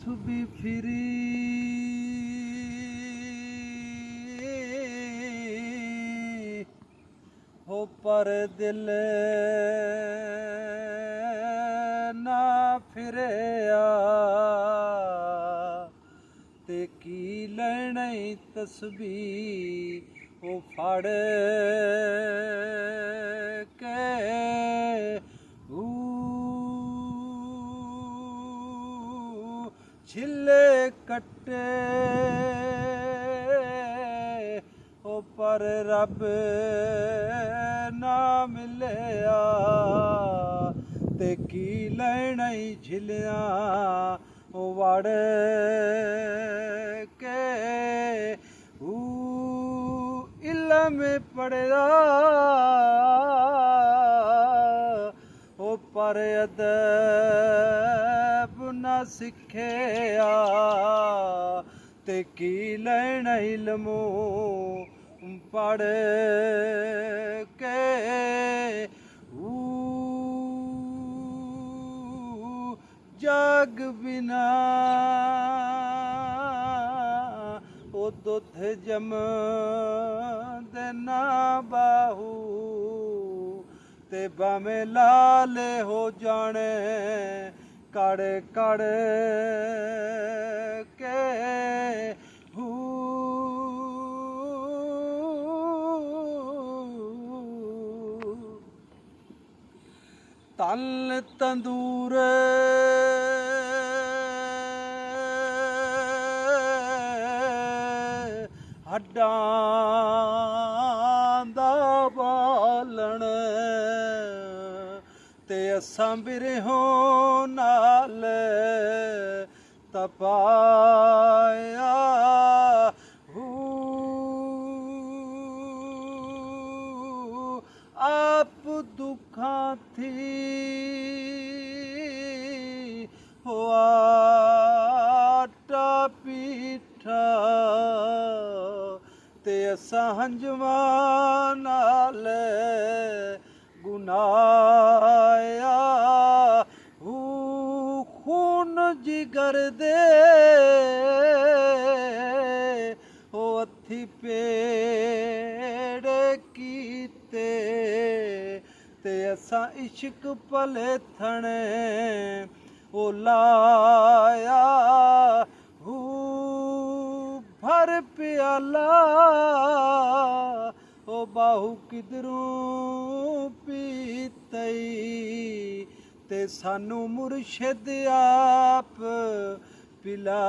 भी फिरी हो पर दिल ना फिरिया ते की लेना तस्बीह वो फड़ के छिले कट्टे ओ पर रब ना मिलिया ते की लेना झिलिया ओ वड़ के इल्म पढ़िया ओ पर अदब ना सिखिया ते की लेना इल्मो पढ़ के जग बिना ओ दुध जम देना बाहू ते भावें लाल हो जाने कड़ कड़ के तल तंदूर हड्डां दा बालण ते असां बिरहों नाल तपाया आप दुखां थी हो आटा पीठा ते असां हंजवां नाल गुनाया खून जिगर दे हो हथी पेड़ कीते ते असां इश्क भले थणे ओ लाया भर प्याला ओ बाहू किधरों पीतई ते सानू मुर्शिद आप पिला